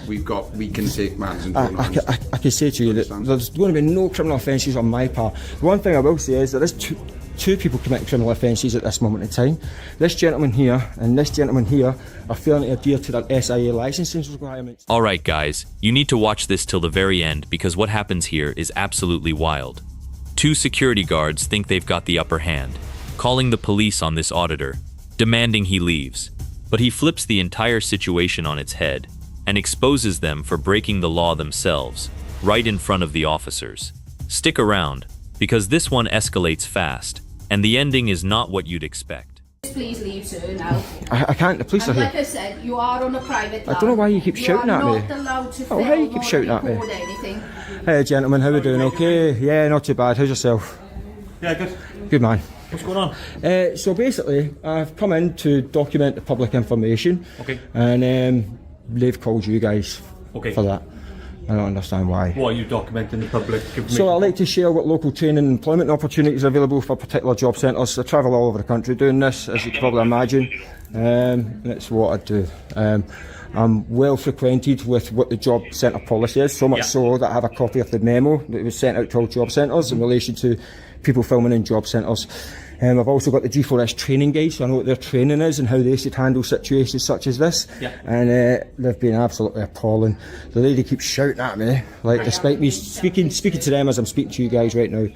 We can take matters into our hands. I can say to you that there's going to be no criminal offences on my part. The one thing I will say is there is two people committing criminal offences at this moment in time. This gentleman here and this gentleman here are failing to adhere to their SIA licensing requirements. Alright guys, you need to watch this till the very end because what happens here is absolutely wild. Two security guards think they've got the upper hand, calling the police on this auditor, demanding he leaves. But he flips the entire situation on its head and exposes them for breaking the law themselves, right in front of the officers. Stick around, because this one escalates fast, and the ending is not what you'd expect. Please leave, sir, now. I can't, the police are here. Like I said, you are on a private land. I don't know why you keep shouting at me. You are not allowed to film how you keep or shouting at me? record anything. Hey gentlemen, how are we doing? Okay? Yeah, not too bad. How's yourself? Yeah, good. Good man. What's going on? So basically, I've come in to document the public information. Okay. And they've called you guys for that. I don't understand why. What are you documenting the public information? So I like to share what local training and employment opportunities are available for particular job centres. I travel all over the country doing this, as you can probably imagine, and it's what I do. I'm well frequented with what the job centre policy is, so much so that I have a copy of the memo that was sent out to all job centres in relation to people filming in job centres. I've also got the G4S training guide, so I know what their training is and how they should handle situations such as this. And they've been absolutely appalling. The lady keeps shouting at me, like despite me speaking to them as I'm speaking to you guys right now.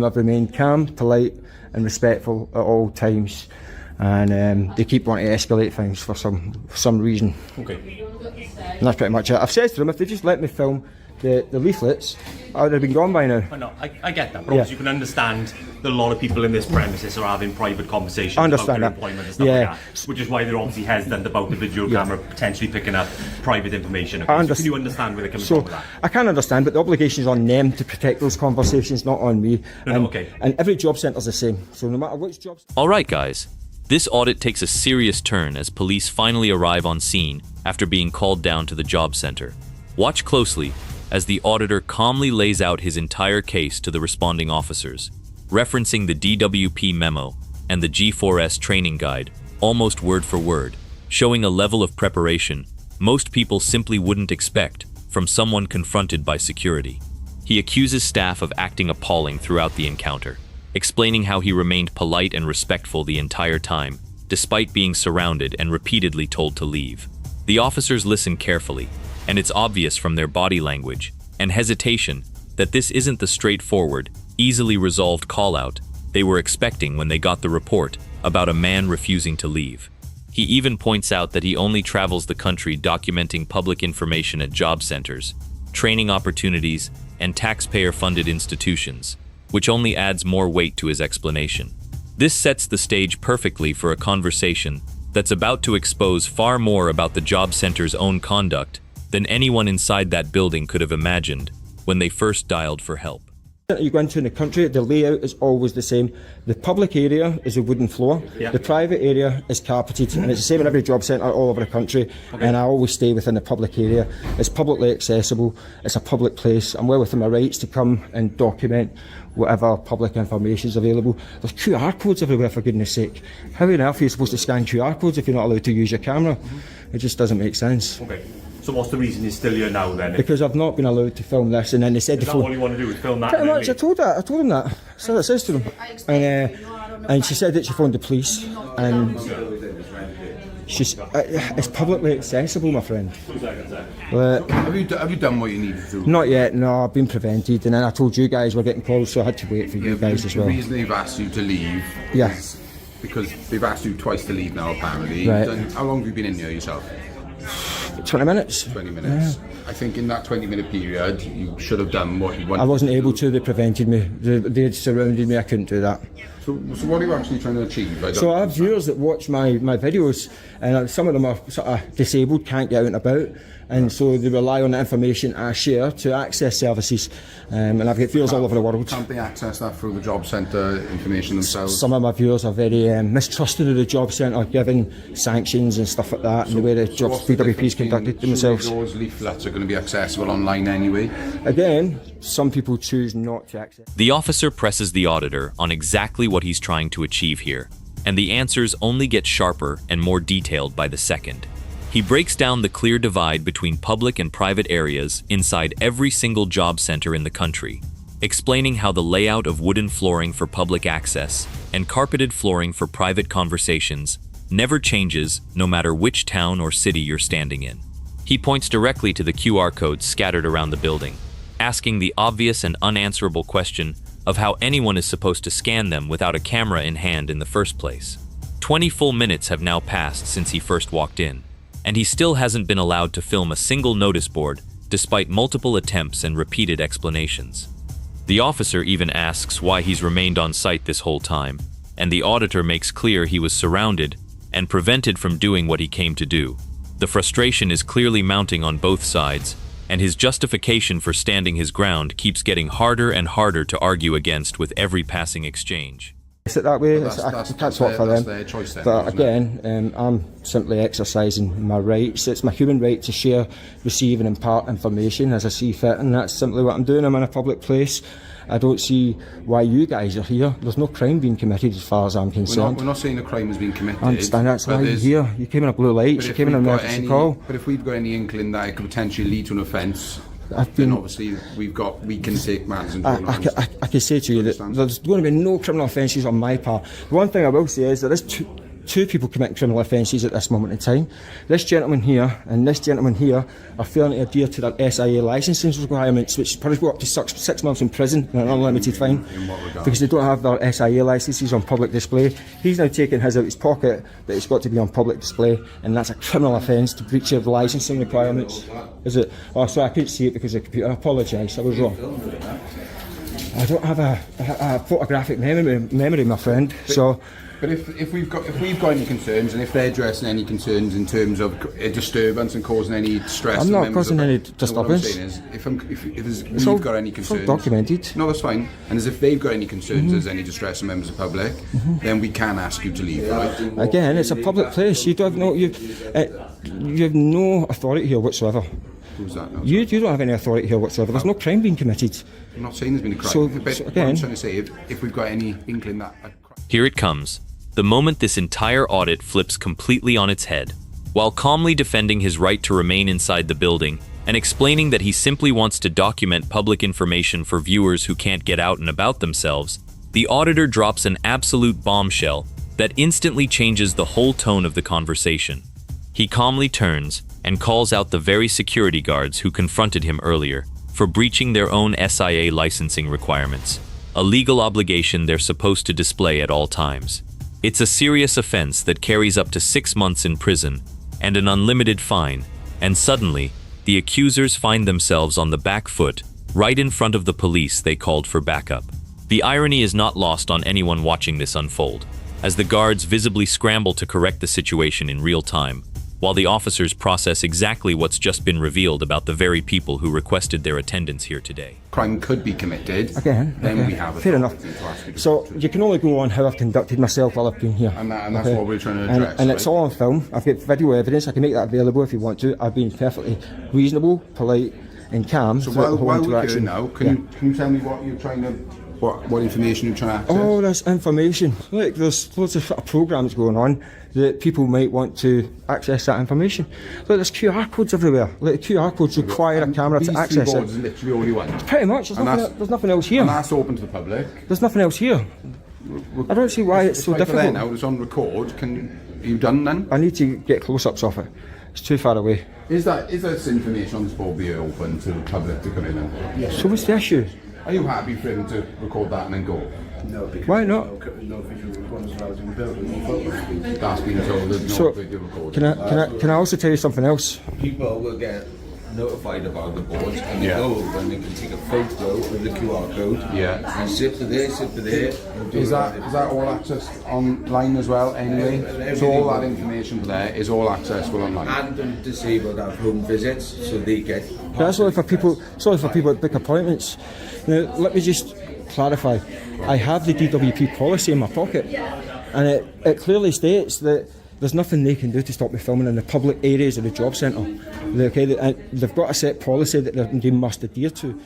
I've remained calm, polite and respectful at all times. And they keep wanting to escalate things for some reason. Okay. And that's pretty much it. I've said to them, if they just let me film the leaflets, I would have been gone by now. I know, I get that, but you can understand that a lot of people in this premises are having private conversations about their employment and stuff like that, which is why they're obviously hesitant about the video camera potentially picking up private information. Okay? So can you understand where they're coming from with that? I can understand, but the obligation is on them to protect those conversations, not on me. And every job centre's the same, so no matter which job... Alright guys, this audit takes a serious turn as police finally arrive on scene after being called down to the job centre. Watch closely as the auditor calmly lays out his entire case to the responding officers, referencing the DWP memo and the G4S training guide, almost word for word, showing a level of preparation most people simply wouldn't expect from someone confronted by security. He accuses staff of acting appalling throughout the encounter, explaining how he remained polite and respectful the entire time, despite being surrounded and repeatedly told to leave. The officers listen carefully, and it's obvious from their body language and hesitation that this isn't the straightforward, easily resolved call-out they were expecting when they got the report about a man refusing to leave. He even points out that he only travels the country documenting public information at job centers, training opportunities, and taxpayer-funded institutions, which only adds more weight to his explanation. This sets the stage perfectly for a conversation that's about to expose far more about the job center's own conduct than anyone inside that building could have imagined when they first dialed for help. You go into in the country, the layout is always the same. The public area is a wooden floor, the private area is carpeted, and it's the same in every job centre all over the country. And I always stay within the public area. It's publicly accessible, it's a public place. I'm well within my rights to come and document whatever public information is available. There's QR codes everywhere, for goodness sake. How on earth are you supposed to scan QR codes if you're not allowed to use your camera? It just doesn't make sense. Okay. So what's the reason you're still here now then? Because I've not been allowed to film this, and then they said... Is that all you want to do, is film that? Pretty much, I told them that. So that says to them. And she said that she phoned the police, and it's publicly accessible, my friend. Have you done what you needed to do? Not yet, no, I've been prevented, and then I told you guys we're getting called, so I had to wait for you guys as well. The reason they've asked you to leave is because they've asked you twice to leave now, apparently. How long have you been in here yourself? 20 minutes. 20 minutes. I think in that 20-minute period, you should have done what you wanted. I wasn't able to. They prevented me. They had surrounded me. I couldn't do that. So what are you actually trying to achieve? So I have viewers that watch my videos, and some of them are sort of disabled, can't get out and about, and so they rely on the information I share to access services. And I've got viewers all over the world. Can't they access that through the job centre information themselves? Some of my viewers are very mistrusting of the job centre, given sanctions and stuff like that, and the way the BWP's conducted themselves. So those leaflets are going to be accessible online anyway? Again, some people choose not to access. The officer presses the auditor on exactly what he's trying to achieve here, and the answers only get sharper and more detailed by the second. He breaks down the clear divide between public and private areas inside every single job center in the country, explaining how the layout of wooden flooring for public access and carpeted flooring for private conversations never changes no matter which town or city you're standing in. He points directly to the QR codes scattered around the building, asking the obvious and unanswerable question of how anyone is supposed to scan them without a camera in hand in the first place. 20 full minutes have now passed since he first walked in, and he still hasn't been allowed to film a single notice board despite multiple attempts and repeated explanations. The officer even asks why he's remained on site this whole time, and the auditor makes clear he was surrounded and prevented from doing what he came to do. The frustration is clearly mounting on both sides, and his justification for standing his ground keeps getting harder and harder to argue against with every passing exchange. Is it that way? That's what for them. their choice then, but isn't again, I'm simply exercising my rights. It's my human right to share, receive and impart information as I see fit, and that's simply what I'm doing. I'm in a public place. I don't see why you guys are here. There's no crime being committed as far as I'm concerned. We're not saying a crime has been committed. I understand, that's why you're here. You came in a blue light, you came in an emergency call. But if we've got any inkling that it could potentially lead to an offence, then obviously we can take matters into our own hands. I can say to you that there's going to be no criminal offences on my part. The one thing I will say is there is two people committing criminal offences at this moment in time. This gentleman here and this gentleman here are failing to adhere to their SIA licensing requirements, which probably go up to 6 months in prison and an unlimited fine because they don't have their SIA licences on public display. He's now taking his out of his pocket, but it's got to be on public display, and that's a criminal offence to breach of licensing requirements. Is it? Oh, sorry, I couldn't see it because of the computer. I apologise, I was wrong. I don't have a photographic memory, my friend. But if we've got any concerns, and if they're addressing any concerns in terms of a disturbance and causing any stress, I'm not causing any disturbance. What I'm saying is, if we've got any concerns, it's all documented. No, that's fine. And as if they've got any concerns, there's any distress in members of the public, then we can ask you to leave. Right? Again, it's a public place. You don't know you have no authority here whatsoever. Who's that now? You don't have any authority here whatsoever. There's no crime being committed. I'm not saying there's been a crime. So what again, I'm trying to say, if we've got any inkling that Here it comes. The moment this entire audit flips completely on its head. While calmly defending his right to remain inside the building and explaining that he simply wants to document public information for viewers who can't get out and about themselves, the auditor drops an absolute bombshell that instantly changes the whole tone of the conversation. He calmly turns and calls out the very security guards who confronted him earlier for breaching their own SIA licensing requirements, a legal obligation they're supposed to display at all times. It's a serious offense that carries up to 6 months in prison and an unlimited fine, and suddenly, the accusers find themselves on the back foot, right in front of the police they called for backup. The irony is not lost on anyone watching this unfold, as the guards visibly scramble to correct the situation in real time, while the officers process exactly what's just been revealed about the very people who requested their attendance here today. crime could be committed, again, then we have a fair enough. So you can only go on how I've conducted myself while I've been here. And that's what we're trying to address. And it's all on film. I've got video evidence. I can make that available if you want to. I've been perfectly reasonable, polite and calm. So while we're here now, can you tell me what you're trying to... What information you're trying to access? Oh, there's information. Look, there's loads of programs going on that people might want to access that information. Look, there's QR codes everywhere. Like, QR codes require a camera to access it. These 3 boards are literally all you want. Pretty much. There's nothing else here. And that's open to the public. There's nothing else here. I don't see why it's so difficult. There now, it's on record. Are you done then? I need to get close-ups of it. It's too far away. Is this information on this board be open to the public to come in and... Yes. So what's the issue? Are you happy for him to record that and then go? No, because why not? No visual recording is allowed in the building. That's been told there's no video recording. Can I also tell you something else? People will get notified about the boards and they go over and they can take a photo of the QR code. Yeah. And zip to there. Is that all access online as well anyway? So all that information there is all accessible online? And the disabled have home visits, so they get... That's only for people that book appointments. Now, let me just clarify. I have the DWP policy in my pocket, and it clearly states that there's nothing they can do to stop me filming in the public areas of the job centre. Okay, they've got a set policy that they must adhere to.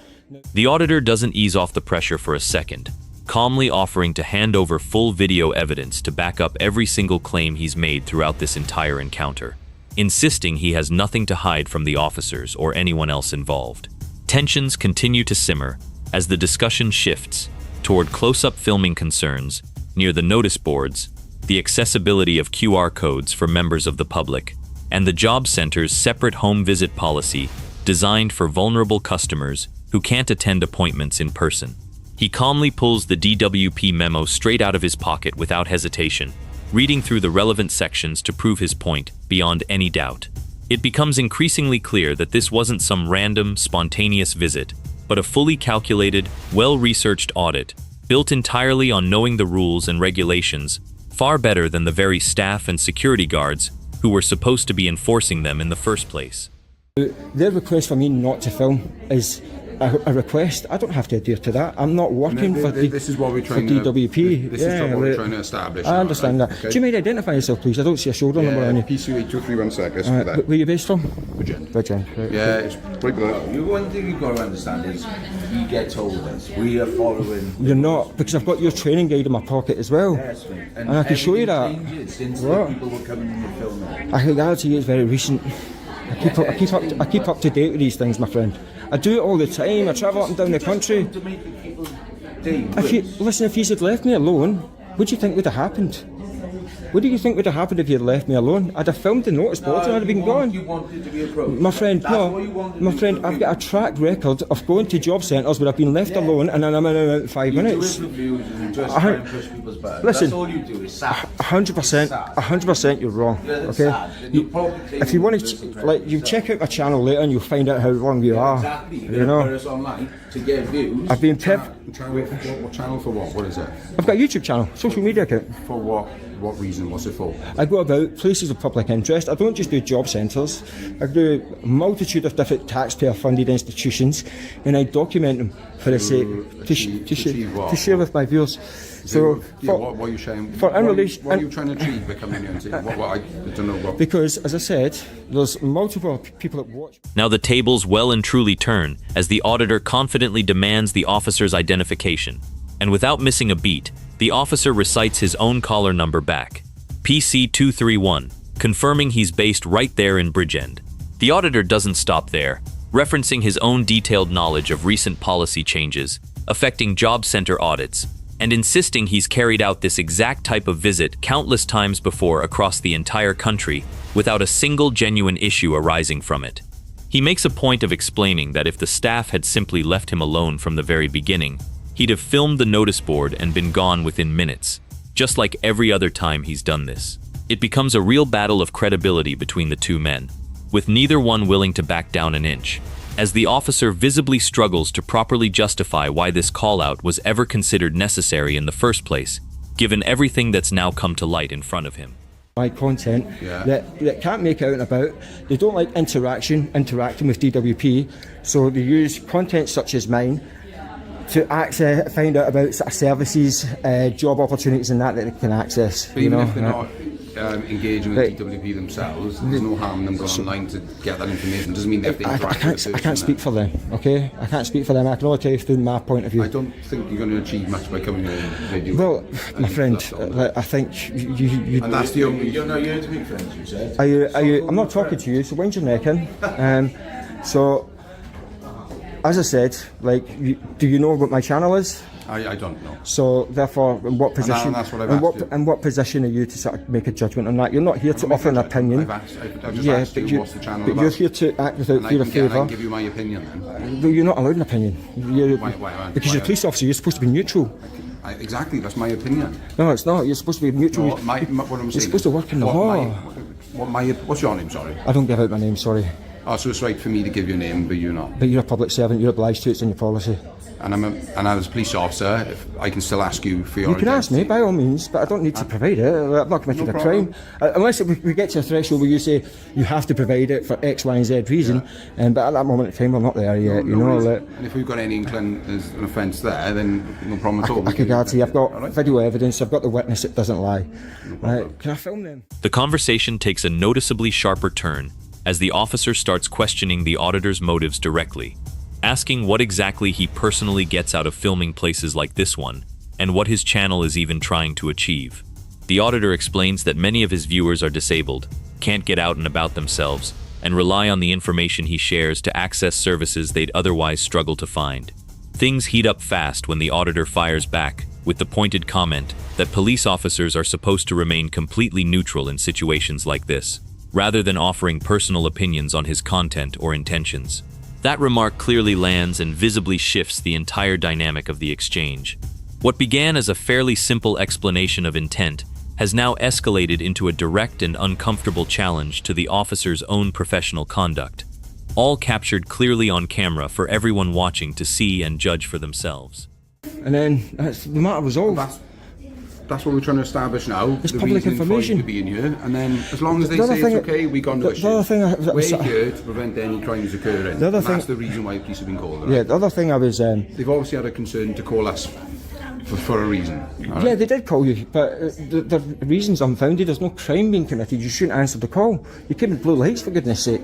The auditor doesn't ease off the pressure for a second, calmly offering to hand over full video evidence to back up every single claim he's made throughout this entire encounter. insisting he has nothing to hide from the officers or anyone else involved. Tensions continue to simmer as the discussion shifts toward close-up filming concerns near the notice boards, the accessibility of QR codes for members of the public, and the job center's separate home visit policy designed for vulnerable customers who can't attend appointments in person. He calmly pulls the DWP memo straight out of his pocket without hesitation, reading through the relevant sections to prove his point beyond any doubt. It becomes increasingly clear that this wasn't some random, spontaneous visit, but a fully calculated, well-researched audit, built entirely on knowing the rules and regulations, far better than the very staff and security guards who were supposed to be enforcing them in the first place. Their request for me not to film is a request. I don't have to adhere to that. I'm not working for this is what we're trying DWP. This is what we're trying to establish. I understand that. Okay. Do you mind identifying yourself, please? I don't see a shoulder number on you. PC8231 Where are you based from? Bridgend. Bridgend. Right. Yeah, it's right below. One thing you've got to understand is we get told this. We are following. You're not, because I've got your training guide in my pocket as well. Yes, mate. And I can show you that. Changes since What? the people were coming in the film. I can guarantee you it's very recent. I keep up to date with these things, my friend. I do it all the time. I travel up and down the country. To make people's day If you had left me alone, what do you think would have happened? What do you think would have happened if you had left me alone? I'd have filmed the notice board and I'd have been gone. You wanted to be approached. My friend, That's what you wanted my to friend, do. I've got a track record of going to job centres where I've been left alone and then I'm in and out in 5 minutes. You do reviews and just try and push people's buttons. Listen, That's all you do is sad. 100%, you're wrong. Yeah, that's Okay, sad. And you'll probably take if you want this to, like, you check out my channel later and you'll find out how wrong you are. Exactly. You know, Put us online to get views. I've been What channel for what? What is it? I've got a YouTube channel, social media account. For what? What reason? What's it for? I go about places of public interest. I don't just do job centres. I do a multitude of different taxpayer-funded institutions, and I document them for the sake to share with my viewers. So, what are you saying? for in relation, What are you trying to achieve by coming here and saying? I don't know what. because, as I said, there's multiple people that watch. Now the tables well and truly turn as the auditor confidently demands the officer's identification. And without missing a beat, the officer recites his own caller number back, PC231, confirming he's based right there in Bridgend. The auditor doesn't stop there, referencing his own detailed knowledge of recent policy changes affecting job center audits, and insisting he's carried out this exact type of visit countless times before across the entire country without a single genuine issue arising from it. He makes a point of explaining that if the staff had simply left him alone from the very beginning, he'd have filmed the notice board and been gone within minutes, just like every other time he's done this. It becomes a real battle of credibility between the two men, with neither one willing to back down an inch, as the officer visibly struggles to properly justify why this call-out was ever considered necessary in the first place, given everything that's now come to light in front of him. My content that can't make out and about. They don't like interacting with DWP, so they use content such as mine to access, find out about sort of services, job opportunities and that they can access. But even if they're not engaging with DWP themselves, there's no harm in them going online to get that information. Doesn't mean they have to interact with the person. I can't speak for them, okay? I can't speak for them. I can only tell you through my point of view. I don't think you're going to achieve much by coming here and video. Well, my friend, I think you and that's the only. You're not here to make friends, you said. Are you? I'm not talking to you, so wind your neck in. So, as I said, like, do you know what my channel is? I don't know. So therefore, in what position? And that's what I've asked you. In what position are you to sort of make a judgment on that? You're not here to offer an opinion. I've just asked you what's the channel but about. you're here to act without fear of I favour. can give you my opinion then. But you're not allowed an opinion. Because you're a why? police officer, you're supposed to be neutral. Exactly, that's my opinion. No, it's not. You're supposed to be neutral. No, what I'm saying. You're supposed to work in the law. What's your name? Sorry. I don't give out my name. Sorry. Oh, so it's right for me to give your name, but you're not. But you're a public servant. You're obliged to. It's in your policy. And as a police officer, if I can still ask you for your. You can ask me by all means, but I don't need to provide it. I'm not committing a crime unless we get to a threshold where you say you have to provide it for X, Y, and Z reason. But at that moment in time, we're not there yet. And if we've got any inkling there's an offence there, then no problem at all. I can guarantee I've got video evidence. I've got the witness. It doesn't lie. Right? Can I film them? The conversation takes a noticeably sharper turn as the officer starts questioning the auditor's motives directly, asking what exactly he personally gets out of filming places like this one, and what his channel is even trying to achieve. The auditor explains that many of his viewers are disabled, can't get out and about themselves, and rely on the information he shares to access services they'd otherwise struggle to find. Things heat up fast when the auditor fires back with the pointed comment that police officers are supposed to remain completely neutral in situations like this, rather than offering personal opinions on his content or intentions. That remark clearly lands and visibly shifts the entire dynamic of the exchange. What began as a fairly simple explanation of intent has now escalated into a direct and uncomfortable challenge to the officer's own professional conduct, all captured clearly on camera for everyone watching to see and judge for themselves. And then the matter was all. That's what we're trying to establish now. It's the public information. To be in here, and then as long as they say it's okay, we go on to issue. We're here to prevent any crimes occurring. That's the reason why police have been called. Right? Yeah, the other thing I was... They've obviously had a concern to call us for a reason. Right? Yeah, they did call you, but the reason's unfounded. There's no crime being committed. You shouldn't answer the call. You came in blue lights, for goodness sake.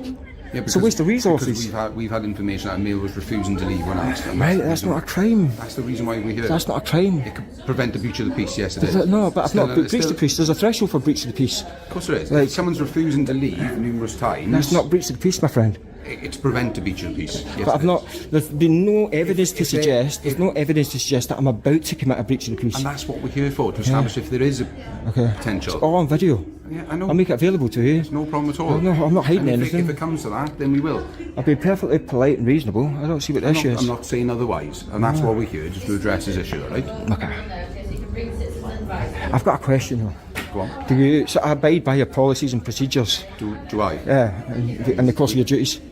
Yeah, it's a waste of resources. Because we've had information that a male was refusing to leave when asked. Right, that's not a crime. That's the reason why we're here. That's not a crime. It could prevent the breach of the peace, yes it is. No, but I've not breached the peace. There's a threshold for breach of the peace. Of course there is. Like, if someone's refusing to leave numerous times... That's not breach of the peace, my friend. It's prevent the breach of the peace. Yes, but I've not... There's been no evidence to suggest... There's no evidence to suggest that I'm about to commit a breach of the peace. And that's what we're here for, to establish if there is a potential. It's all on video. Yeah, I know. I'll make it available to you. It's no problem at all. No, I'm not hiding anything. If it comes to that, then we will. I've been perfectly polite and reasonable. I don't see what the issue is. I'm not saying otherwise, and that's why we're here, just to address this issue, right? Okay. I've got a question though. Go on. Do you abide by your policies and procedures? Do I? Yeah, in the course of your duties?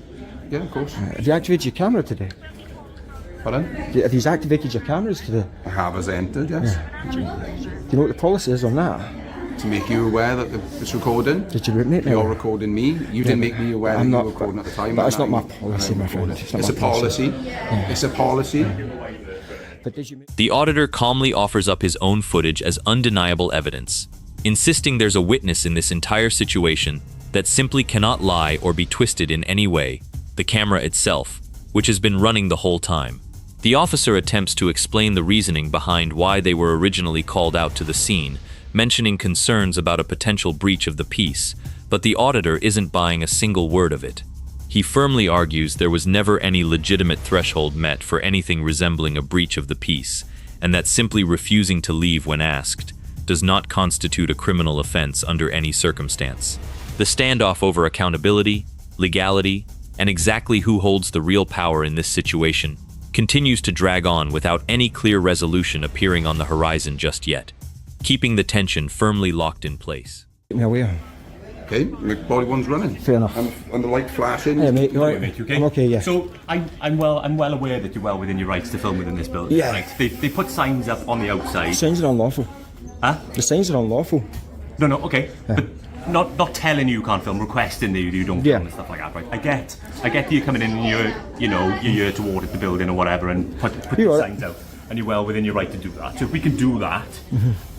Yeah, of course. Have you activated your camera today? Pardon? Have you activated your cameras today? I have as entered, yes. Do you know what the policy is on that? To make you aware that it's recording. Did you make me? You're recording me. You didn't make me aware that you were recording at the time. But it's not my policy, my friend. It's a policy. It's a policy. The auditor calmly offers up his own footage as undeniable evidence, insisting there's a witness in this entire situation that simply cannot lie or be twisted in any way, the camera itself, which has been running the whole time. The officer attempts to explain the reasoning behind why they were originally called out to the scene, mentioning concerns about a potential breach of the peace, but the auditor isn't buying a single word of it. He firmly argues there was never any legitimate threshold met for anything resembling a breach of the peace, and that simply refusing to leave when asked does not constitute a criminal offense under any circumstance. The standoff over accountability, legality, and exactly who holds the real power in this situation continues to drag on without any clear resolution appearing on the horizon just yet, keeping the tension firmly locked in place. Yeah, we are. Okay, the body one's running. Fair enough. And the light flashing. Yeah, mate, you're right. Mate, you okay? I'm okay, yeah. So I'm well aware that you're well within your rights to film within this building. Yeah. Right. They put signs up on the outside. The signs are unlawful. Huh? The signs are unlawful. No, okay. Yeah. But not telling you can't film, requesting that you don't film and stuff like that, right? I get that you're coming in and you're here to audit the building or whatever and put the signs out, and you're well within your right to do that. So if we can do that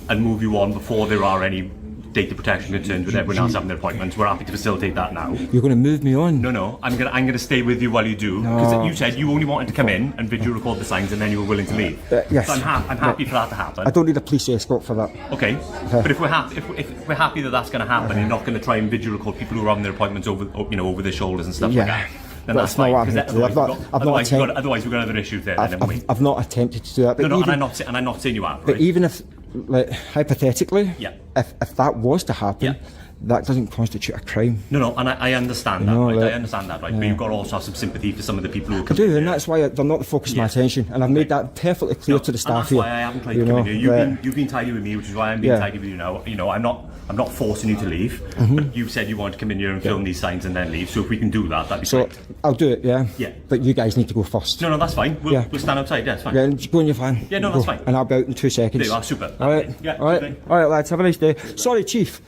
and move you on before there are any data protection concerns with everyone else having their appointments, we're happy to facilitate that now. You're going to move me on? No, I'm gonna stay with you while you do, because you said you only wanted to come in and video record the signs and then you were willing to leave. Yes. So I'm happy for that to happen. I don't need a police escort for that. Okay, but if we're happy that that's going to happen, you're not going to try and video record people who are having their appointments over their shoulders and stuff like that. Then that's fine. Otherwise, we've got other issues there. I've not attempted to do that. But and I'm not saying you have. But even if, like, hypothetically, if that was to happen, that doesn't constitute a crime. No, and I understand that, right? I understand that, right? But you've got to also have some sympathy for some of the people who come. I do, and that's why they're not the focus of my attention, and I've made that perfectly clear to the staff here. That's why I haven't tried to come in here. You've been tidy with me, which is why I'm being tidy with you now. You know, I'm not forcing you to leave, but you said you wanted to come in here and film these signs and then leave. So if we can do that, that'd be great. I'll do it, yeah. But you guys need to go first. No, that's fine. We'll stand outside. Yeah, it's fine. Yeah, just go in your van. Yeah, no, that's fine. And I'll be out in 2 seconds. There you are, super. All right. Yeah, all right, lads. Have a nice day. Sorry, Chief.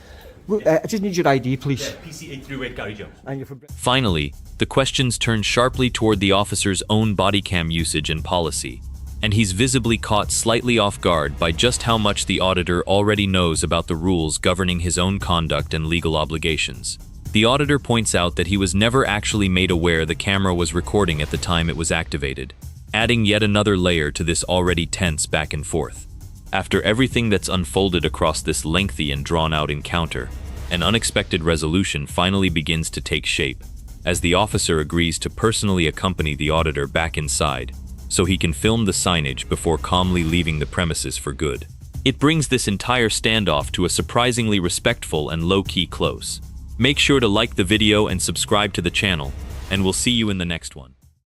I just need your ID, please. PC 838 Gary Jones. Finally, the questions turn sharply toward the officer's own body cam usage and policy, and he's visibly caught slightly off guard by just how much the auditor already knows about the rules governing his own conduct and legal obligations. The auditor points out that he was never actually made aware the camera was recording at the time it was activated, adding yet another layer to this already tense back and forth. After everything that's unfolded across this lengthy and drawn-out encounter, an unexpected resolution finally begins to take shape, as the officer agrees to personally accompany the auditor back inside, so he can film the signage before calmly leaving the premises for good. It brings this entire standoff to a surprisingly respectful and low-key close. Make sure to like the video and subscribe to the channel, and we'll see you in the next one.